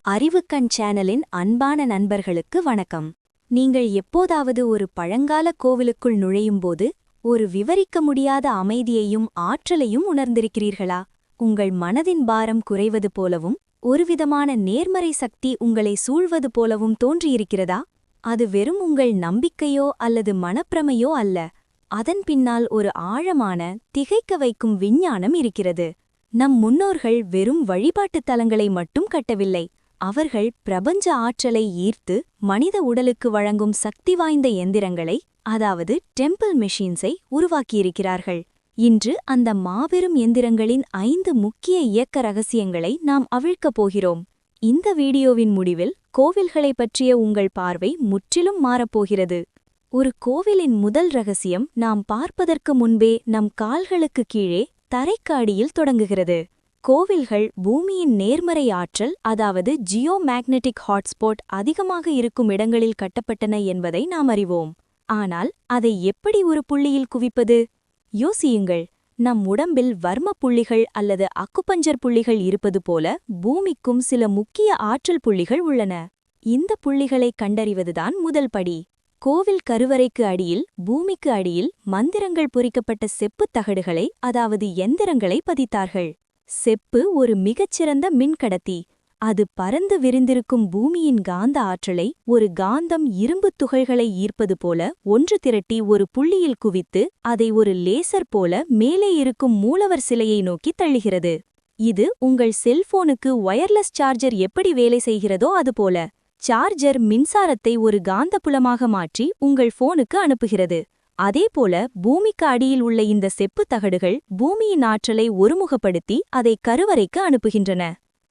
அறிவுக்கண் சேனலின் அன்பான நண்பர்களுக்கு வணக்கம். நீங்கள் எப்போதாவது ஒரு பழங்கால கோவிலுக்குள் நுழையும்போது ஒரு விவரிக்க முடியாத அமைதியையும் ஆற்றலையும் உணர்ந்திருக்கிறீர்களா? உங்கள் மனதின் பாரம் குறைவது போலவும் ஒருவிதமான நேர்மறை சக்தி உங்களை சூழ்வது போலவும் தோன்றியிருக்கிறதா? அது வெறும் உங்கள் நம்பிக்கையோ அல்லது மனப்பிரமையோ அல்ல. அதன் பின்னால் ஒரு ஆழமான, திகைக்க வைக்கும் விஞ்ஞானம் இருக்கிறது. நம் முன்னோர்கள் வெறும் வழிபாட்டுத் தலங்களை மட்டும் கட்டவில்லை. அவர்கள் பிரபஞ்ச ஆற்றலை ஈர்த்து மனித உடலுக்கு வழங்கும் சக்தி வாய்ந்த எந்திரங்களை, அதாவது டெம்பிள் மெஷின்ஸை உருவாக்கியிருக்கிறார்கள். இன்று அந்த மாபெரும் எந்திரங்களின் 5 முக்கிய இயக்க ரகசியங்களை நாம் அவிழ்க்கப் போகிறோம். இந்த வீடியோவின் முடிவில் கோவில்களைப் பற்றிய உங்கள் பார்வை முற்றிலும் மாறப்போகிறது. ஒரு கோவிலின் முதல் ரகசியம் நாம் பார்ப்பதற்கு முன்பே நம் கால்களுக்கு கீழே தரைக்கு அடியில் தொடங்குகிறது. கோவில்கள் பூமியின் நேர்மறை ஆற்றல், அதாவது ஜியோ மேக்னெட்டிக் ஹாட்ஸ்பாட் அதிகமாக இருக்கும் இடங்களில் கட்டப்பட்டன என்பதை நாம் அறிவோம். ஆனால் அதை எப்படி ஒரு புள்ளியில் குவிப்பது? யோசியுங்கள். நம் உடம்பில் வர்ம புள்ளிகள் அல்லது அக்குபஞ்சர் புள்ளிகள் இருப்பது போல பூமிக்கும் சில முக்கிய ஆற்றல் புள்ளிகள் உள்ளன. இந்த புள்ளிகளை கண்டறிவதுதான் முதல் படி. கோவில் கருவறைக்கு அடியில், பூமிக்கு அடியில் மந்திரங்கள் பொறிக்கப்பட்ட செப்புத் தகடுகளை, அதாவது எந்திரங்களை பதித்தார்கள். செப்பு ஒரு மிகச்சிறந்த மின்கடத்தி. அது பரந்து விரிந்திருக்கும் பூமியின் காந்த ஆற்றலை ஒரு காந்தம் இரும்புத் துகள்களை ஈர்ப்பது போல ஒன்று திரட்டி ஒரு புள்ளியில் குவித்து அதை ஒரு லேசர் போல மேலே இருக்கும் மூலவர் சிலையை நோக்கி தள்ளுகிறது. இது உங்கள் செல்போனுக்கு வயர்லெஸ் சார்ஜர் எப்படி வேலை செய்கிறதோ அதுபோல. சார்ஜர் மின்சாரத்தை ஒரு காந்தப்புலமாக மாற்றி உங்கள் போனுக்கு அனுப்புகிறது. அதேபோல பூமிக்கு அடியில் உள்ள இந்த செப்புத் தகடுகள் பூமியின் ஆற்றலை ஒருமுகப்படுத்தி அதை கருவறைக்கு அனுப்புகின்றன.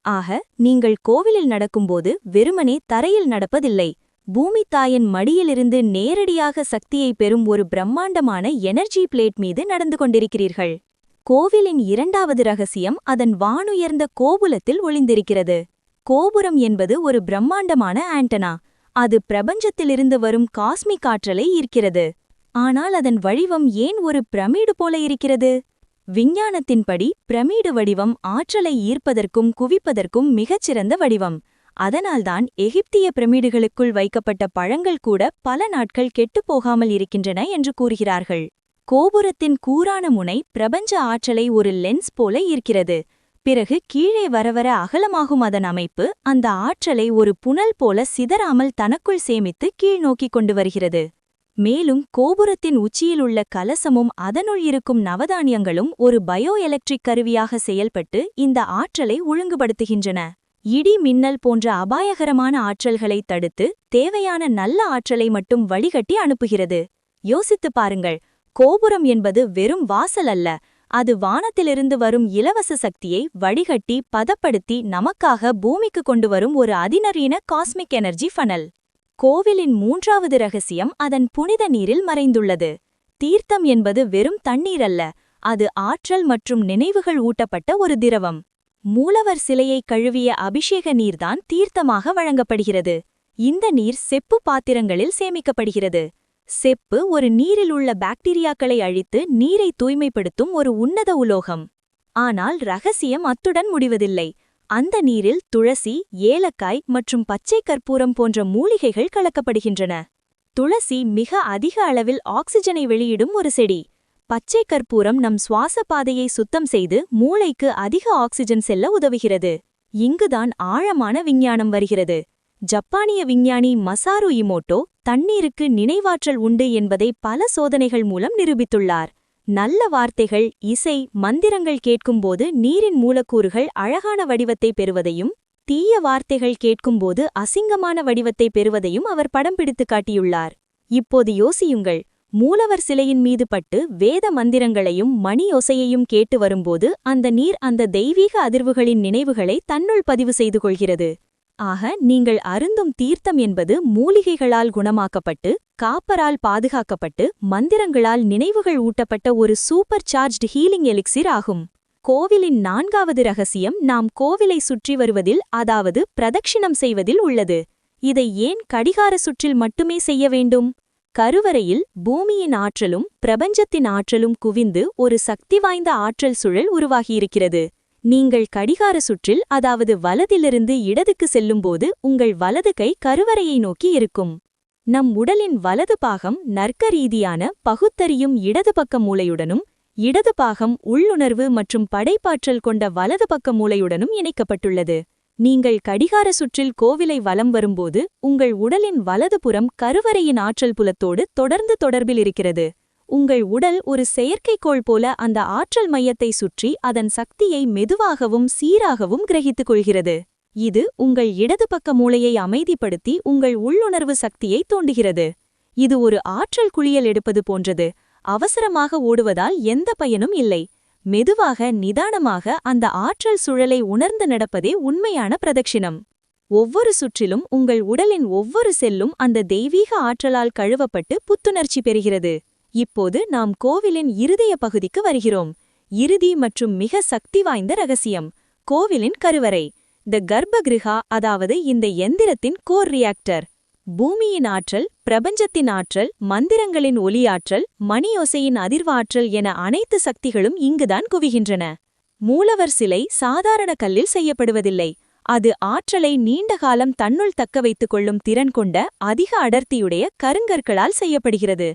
ஆக, நீங்கள் கோவிலில் நடக்கும்போது வெறுமனே தரையில் நடப்பதில்லை. பூமி தாயின் மடியிலிருந்து நேரடியாக சக்தியை பெறும் ஒரு பிரம்மாண்டமான எனர்ஜி பிளேட் மீது நடந்து கொண்டிருக்கிறீர்கள். கோவிலின் இரண்டாவது ரகசியம் அதன் வானுயர்ந்த கோபுலத்தில் ஒளிந்திருக்கிறது. கோபுரம் என்பது ஒரு பிரம்மாண்டமான ஆண்டனா. அது பிரபஞ்சத்திலிருந்து வரும் காஸ்மிக் ஆற்றலை ஈர்க்கிறது. ஆனால் அதன் வடிவம் ஏன் ஒரு பிரமிடு போல இருக்கிறது? விஞ்ஞானத்தின்படி பிரமிடு வடிவம் ஆற்றலை ஈர்ப்பதற்கும் குவிப்பதற்கும் மிகச்சிறந்த வடிவம். அதனால்தான் எகிப்திய பிரமிடுகளுக்குள் வைக்கப்பட்ட பழங்கள் கூட பல நாட்கள் கெட்டுப்போகாமல் இருக்கின்றன என்று கூறுகிறார்கள். கோபுரத்தின் கூரான முனை பிரபஞ்ச ஆற்றலை ஒரு லென்ஸ் போல ஈர்க்கிறது. பிறகு கீழே வரவர அகலமாகும் அதன் அமைப்பு அந்த ஆற்றலை ஒரு புனல் போல சிதறாமல் தனக்குள் சேமித்து கீழ்நோக்கி கொண்டு வருகிறது. மேலும் கோபுரத்தின் உச்சியிலுள்ள கலசமும் அதனுள் இருக்கும் நவதானியங்களும் ஒரு பயோ எலக்ட்ரிக் கருவியாக செயல்பட்டு இந்த ஆற்றலை ஒழுங்குபடுத்துகின்றன. இடி, மின்னல் போன்ற அபாயகரமான ஆற்றல்களை தடுத்து தேவையான நல்ல ஆற்றலை மட்டும் வடிகட்டி அனுப்புகிறது. யோசித்துப் பாருங்கள். கோபுரம் என்பது வெறும் வாசல் அல்ல. அது வானத்திலிருந்து வரும் இலவச சக்தியை வடிகட்டி பதப்படுத்தி நமக்காக பூமிக்கு கொண்டு வரும் ஒரு அதிநவீன காஸ்மிக் எனர்ஜி ஃபனல். கோவிலின் மூன்றாவது ரகசியம் அதன் புனித நீரில் மறைந்துள்ளது. தீர்த்தம் என்பது வெறும் தண்ணீர் அல்ல. அது ஆற்றல் மற்றும் நினைவுகள் ஊட்டப்பட்ட ஒரு திரவம். மூலவர் சிலையை கழுவிய அபிஷேக நீர்தான் தீர்த்தமாக வழங்கப்படுகிறது. இந்த நீர் செப்பு பாத்திரங்களில் சேமிக்கப்படுகிறது. செப்பு ஒரு நீரில் உள்ள பாக்டீரியாக்களை அழித்து நீரை தூய்மைப்படுத்தும் ஒரு உன்னத உலோகம். ஆனால் ரகசியம் அத்துடன் முடிவதில்லை. அந்த நீரில் துளசி, ஏலக்காய் மற்றும் பச்சை கற்பூரம் போன்ற மூலிகைகள் கலக்கப்படுகின்றன. துளசி மிக அதிக அளவில் ஆக்சிஜனை வெளியிடும் ஒரு செடி. பச்சை கற்பூரம் நம் சுவாச பாதையை சுத்தம் செய்து மூளைக்கு அதிக ஆக்சிஜன் செல்ல உதவுகிறது. இங்குதான் ஆழமான விஞ்ஞானம் வருகிறது. ஜப்பானிய விஞ்ஞானி மசாரு இமோட்டோ தண்ணீருக்கு நினைவாற்றல் உண்டு என்பதை பல சோதனைகள் மூலம் நிரூபித்துள்ளார். நல்ல வார்த்தைகள், இசை, மந்திரங்கள் கேட்கும்போது நீரின் மூலக்கூறுகள் அழகான வடிவத்தை பெறுவதையும், தீய வார்த்தைகள் கேட்கும்போது அசிங்கமான வடிவத்தை பெறுவதையும் அவர் படம் பிடித்து காட்டியுள்ளார். இப்போது யோசியுங்கள். மூலவர் சிலையின் மீது பட்டு வேத மந்திரங்களையும் மணியோசையையும் கேட்டு வரும்போது அந்த நீர் அந்த தெய்வீக அதிர்வுகளின் நினைவுகளை தன்னுள் பதிவு செய்து கொள்கிறது. ஆக, நீங்கள் அருந்தும் தீர்த்தம் என்பது மூலிகைகளால் குணமாக்கப்பட்டு, காப்பரால் பாதுகாக்கப்பட்டு, மந்திரங்களால் நினைவுகள் ஊட்டப்பட்ட ஒரு சூப்பர் சார்ஜ்டு ஹீலிங் எலிக்சிர் ஆகும். கோவிலின் நான்காவது ரகசியம் நாம் கோவிலை சுற்றி வருவதில், அதாவது பிரதட்சிணம் செய்வதில் உள்ளது. இதை ஏன் கடிகார சுற்றில் மட்டுமே செய்ய வேண்டும்? கருவறையில் பூமியின் ஆற்றலும் பிரபஞ்சத்தின் ஆற்றலும் குவிந்து ஒரு சக்தி வாய்ந்த ஆற்றல் சுழல் உருவாகியிருக்கிறது. நீங்கள் கடிகார சுற்றில் அதாவது வலதிலிருந்து இடதுக்கு செல்லும்போது உங்கள் வலது கை கருவறையை நோக்கி இருக்கும். நம் உடலின் வலது பாகம் நர்க்க ரீதியான பகுத்தறியும் இடது பக்க மூளையுடனும் இடது பாகம் உள்ளுணர்வு மற்றும் படைப்பாற்றல் கொண்ட வலது பக்க மூளையுடனும் இணைக்கப்பட்டுள்ளது. நீங்கள் கடிகார சுற்றில் கோவிலை வலம் வரும்போது உங்கள் உடலின் வலது புறம் கருவறையின் ஆற்றல் புலத்தோடு தொடர்ந்து தொடர்பில் இருக்கிறது. உங்கள் உடல் ஒரு செயற்கைக்கோள் போல அந்த ஆற்றல் மையத்தை சுற்றி அதன் சக்தியை மெதுவாகவும் சீராகவும் கிரகித்துக் கொள்கிறது. இது உங்கள் இடது பக்க மூளையை அமைதிப்படுத்தி உங்கள் உள்ளுணர்வு சக்தியை தூண்டுகிறது. இது ஒரு ஆற்றல் குளியல் எடுப்பது போன்றது. அவசரமாக ஓடுவதால் எந்த பயனும் இல்லை. மெதுவாக நிதானமாக அந்த ஆற்றல் சுழலை உணர்ந்து நடப்பதே உண்மையான பிரதட்சிணம். ஒவ்வொரு சுற்றிலும் உங்கள் உடலின் ஒவ்வொரு செல்லும் அந்த தெய்வீக ஆற்றலால் கழுவப்பட்டு புத்துணர்ச்சி பெறுகிறது. இப்போது நாம் கோவிலின் இருதய பகுதிக்கு வருகிறோம். இறுதி மற்றும் மிக சக்தி வாய்ந்த ரகசியம், கோவிலின் கருவறை, த கர்ப்பகிருஹா, அதாவது இந்த எந்திரத்தின் கோர் ரியாக்டர். பூமியின் ஆற்றல், பிரபஞ்சத்தின் ஆற்றல், மந்திரங்களின் ஒலியாற்றல், மணியோசையின் அதிர்வாற்றல் என அனைத்து சக்திகளும் இங்குதான் குவிகின்றன. மூலவர் சிலை சாதாரண கல்லில் செய்யப்படுவதில்லை. அது ஆற்றலை நீண்ட காலம் தன்னுள் தக்க வைத்துக் கொள்ளும் திறன் கொண்ட அதிக அடர்த்தியுடைய கருங்கற்களால் செய்யப்படுகிறது.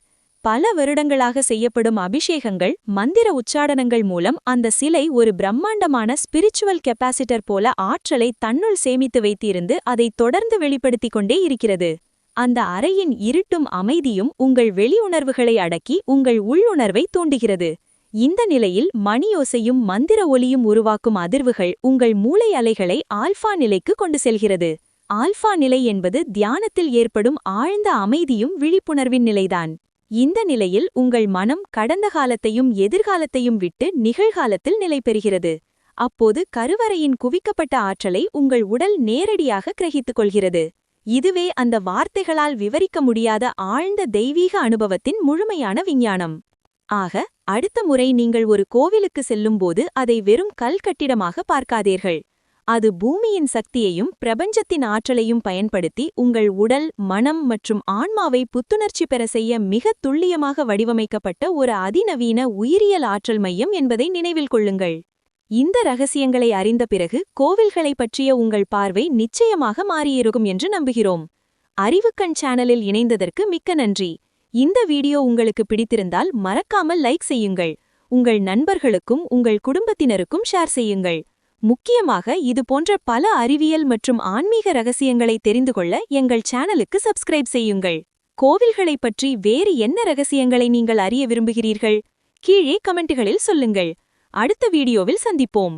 பல வருடங்களாக செய்யப்படும் அபிஷேகங்கள், மந்திர உச்சாடனங்கள் மூலம் அந்த சிலை ஒரு பிரம்மாண்டமான ஸ்பிரிச்சுவல் கெப்பாசிட்டர் போல ஆற்றலை தன்னுள் சேமித்து வைத்திருந்து அதை தொடர்ந்து வெளிப்படுத்திக் கொண்டே இருக்கிறது. அந்த அறையின் இருட்டும் அமைதியும் உங்கள் வெளியுணர்வுகளை அடக்கி உங்கள் உள்ளுணர்வை தூண்டுகிறது. இந்த நிலையில் மணியோசையும் மந்திர ஒலியும் உருவாக்கும் அதிர்வுகள் உங்கள் மூளை அலைகளை ஆல்ஃபா நிலைக்கு கொண்டு செல்கிறது. ஆல்ஃபா நிலை என்பது தியானத்தில் ஏற்படும் ஆழ்ந்த அமைதியும் விழிப்புணர்வின் நிலைதான். இந்த நிலையில் உங்கள் மனம் கடந்த காலத்தையும் எதிர்காலத்தையும் விட்டு நிகழ்காலத்தில் நிலை பெறுகிறது. அப்போது கருவறையின் குவிக்கப்பட்ட ஆற்றலை உங்கள் உடல் நேரடியாக கிரகித்துக் கொள்கிறது. இதுவே அந்த வார்த்தைகளால் விவரிக்க முடியாத ஆழ்ந்த தெய்வீக அனுபவத்தின் முழுமையான விஞ்ஞானம். ஆக, அடுத்த முறை நீங்கள் ஒரு கோவிலுக்கு செல்லும்போது அதை வெறும் கல் கட்டிடமாக பார்க்காதீர்கள். அது பூமியின் சக்தியையும் பிரபஞ்சத்தின் ஆற்றலையும் பயன்படுத்தி உங்கள் உடல், மனம் மற்றும் ஆன்மாவை புத்துணர்ச்சி பெற செய்ய மிக துல்லியமாக வடிவமைக்கப்பட்ட ஒரு அதிநவீன உயிரியல் ஆற்றல் மையம் என்பதை நினைவில் கொள்ளுங்கள். இந்த ரகசியங்களை அறிந்த பிறகு கோவில்களைப் பற்றிய உங்கள் பார்வை நிச்சயமாக மாறியிருக்கும் என்று நம்புகிறோம். அறிவுக்கண் சேனலில் இணைந்ததற்கு மிக்க நன்றி. இந்த வீடியோ உங்களுக்கு பிடித்திருந்தால் மறக்காமல் லைக் செய்யுங்கள். உங்கள் நண்பர்களுக்கும் உங்கள் குடும்பத்தினருக்கும் ஷேர் செய்யுங்கள். முக்கியமாக இது போன்ற பல அறிவியல் மற்றும் ஆன்மீக ரகசியங்களை தெரிந்து கொள்ள எங்கள் சேனலுக்கு சப்ஸ்கிரைப் செய்யுங்கள். கோவில்களைப் பற்றி வேறு என்ன ரகசியங்களை நீங்கள் அறிய விரும்புகிறீர்கள்? கீழே கமெண்ட்டுகளில் சொல்லுங்கள். அடுத்த வீடியோவில் சந்திப்போம்.